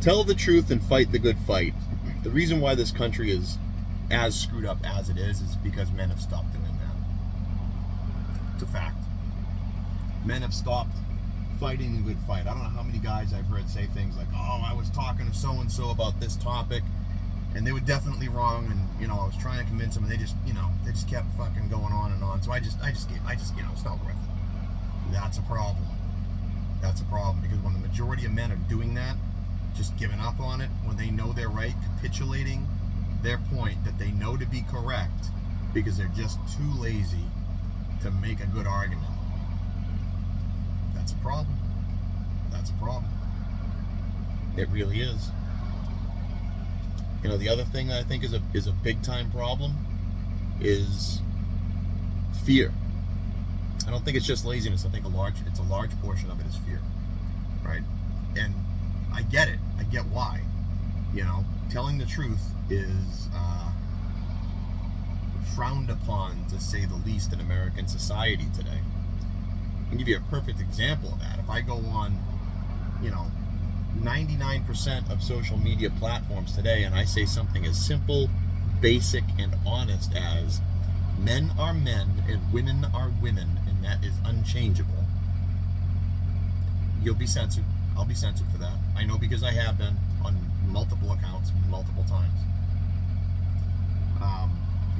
Tell the truth and fight the good fight. The reason why this country is as screwed up as it is because men have stopped doing that. It's a fact. Men have stopped fighting the good fight. I don't know how many guys I've heard say things like, oh, I was talking to so-and-so about this topic, and they were definitely wrong, and, I was trying to convince them, and they just kept fucking going on and on. So I just, it's not worth it. That's a problem. That's a problem, because when the majority of men are doing that, just giving up on it, when they know they're right, capitulating their point that they know to be correct, because they're just too lazy to make a good argument. That's a problem. That's a problem. It really is. The other thing that I think is a big time problem is fear. I don't think it's just laziness. I think it's a large portion of it is fear, right? And I get it. I get why. Telling the truth is frowned upon, to say the least, in American society today. I'll give you a perfect example of that. If I go on, 99% of social media platforms today, and I say something as simple, basic, and honest as men are men and women are women, and that is unchangeable, you'll be censored. I'll be censored for that. I know, because I have been on multiple accounts multiple times.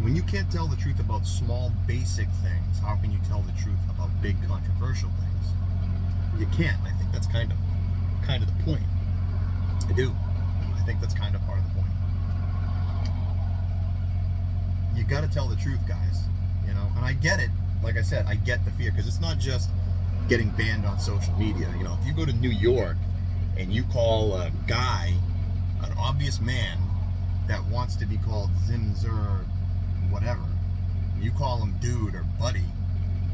When you can't tell the truth about small, basic things, how can you tell the truth about big, controversial things? You can't. I think that's kind of the point. I do. I think that's kind of part of the point. You got to tell the truth, guys. And I get it. Like I said, I get the fear, because it's not just getting banned on social media. If you go to New York and you call a guy an obvious man that wants to be called Zim Zur whatever, you call him dude or buddy,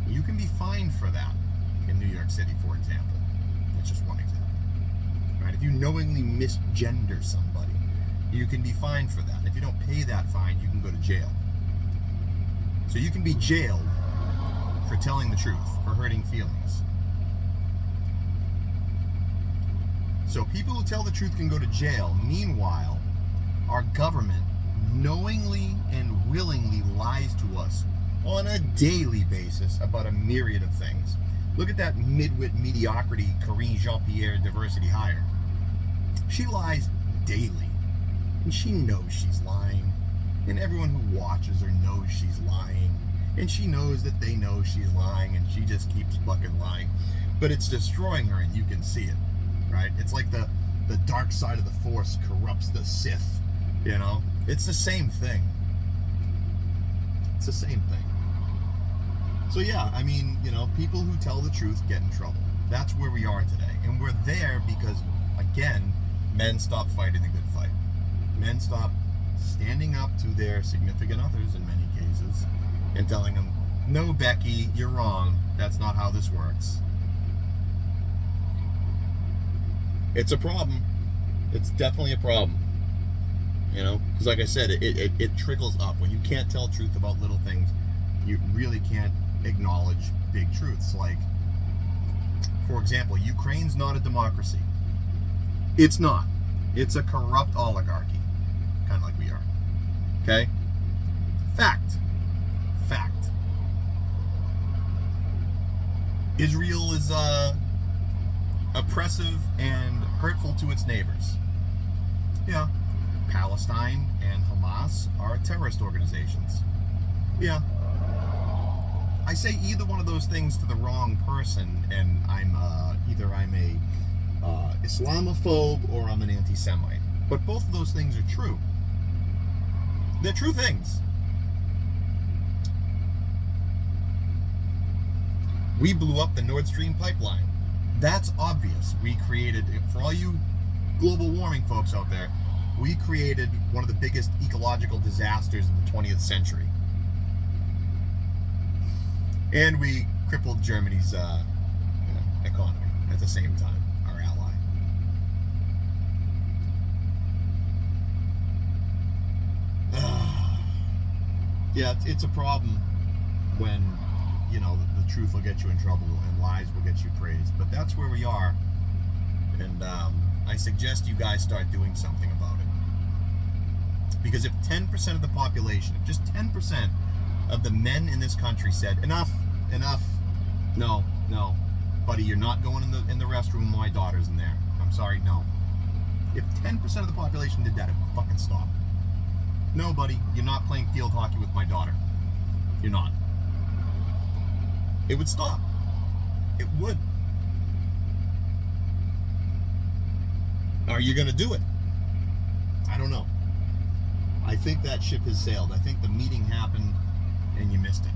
you can be fined for that in New York City, for example. That's just one example. Right? If you knowingly misgender somebody, you can be fined for that. If you don't pay that fine, you can go to jail. So you can be jailed for telling the truth, for hurting feelings. So people who tell the truth can go to jail. Meanwhile, our government knowingly and willingly lies to us on a daily basis about a myriad of things. Look at that midwit mediocrity Karine Jean-Pierre diversity hire. She lies daily, and she knows she's lying, and everyone who watches her knows she's lying, and she knows that they know she's lying, and she just keeps fucking lying. But it's destroying her, and you can see it, right? It's like the dark side of the Force corrupts the Sith, It's the same thing. It's the same thing. So yeah, people who tell the truth get in trouble. That's where we are today. And we're there because, again, men stop fighting the good fight. Men stop standing up to their significant others in many cases and telling them, no, Becky, you're wrong. That's not how this works. It's a problem. It's definitely a problem. Because like I said, it trickles up. When you can't tell truth about little things, you really can't acknowledge big truths. Like, for example, Ukraine's not a democracy. It's not. It's a corrupt oligarchy, kind of like we are. Okay? Fact. Israel is oppressive and hurtful to its neighbors. Yeah. Palestine and Hamas are terrorist organizations. Yeah. I say either one of those things to the wrong person, and I'm a Islamophobe or I'm an anti-Semite. But both of those things are true. They're true things. We blew up the Nord Stream pipeline. That's obvious. We created, for all you global warming folks out there, we created one of the biggest ecological disasters of the 20th century. And we crippled Germany's economy at the same time, our ally. Yeah, it's a problem when, the truth will get you in trouble and lies will get you praised. But that's where we are. And I suggest you guys start doing something about it. Because if 10% of the population, if just 10% of the men in this country said, enough, no, buddy, you're not going in the restroom, my daughter's in there. I'm sorry, no. If 10% of the population did that, it would fucking stop. No, buddy, you're not playing field hockey with my daughter. You're not. It would stop. It would. Are you going to do it? I don't know. I think that ship has sailed. I think the meeting happened and you missed it.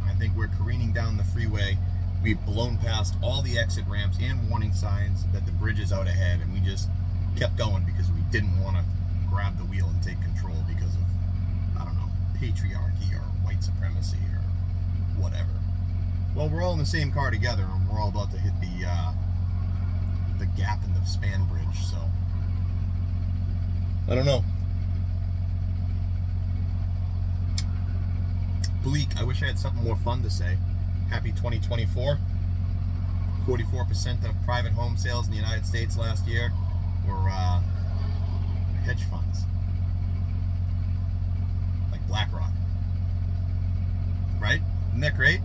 I think we're careening down the freeway. We've blown past all the exit ramps and warning signs that the bridge is out ahead, and we just kept going because we didn't want to grab the wheel and take control because of, I don't know, patriarchy or white supremacy or whatever. Well, we're all in the same car together, and we're all about to hit the gap in the span bridge, so I don't know. Bleak, I wish I had something more fun to say. Happy 2024. 44% of private home sales in the United States last year were hedge funds, like BlackRock. Right? Isn't that great?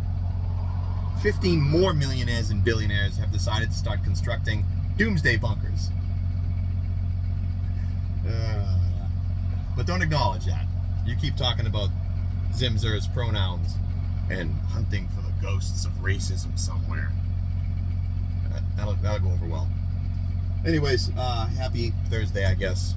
15 more millionaires and billionaires have decided to start constructing doomsday bunkers. But don't acknowledge that. You keep talking about Zimzer's pronouns and hunting for the ghosts of racism somewhere. That'll go over well. Anyways, happy Thursday, I guess.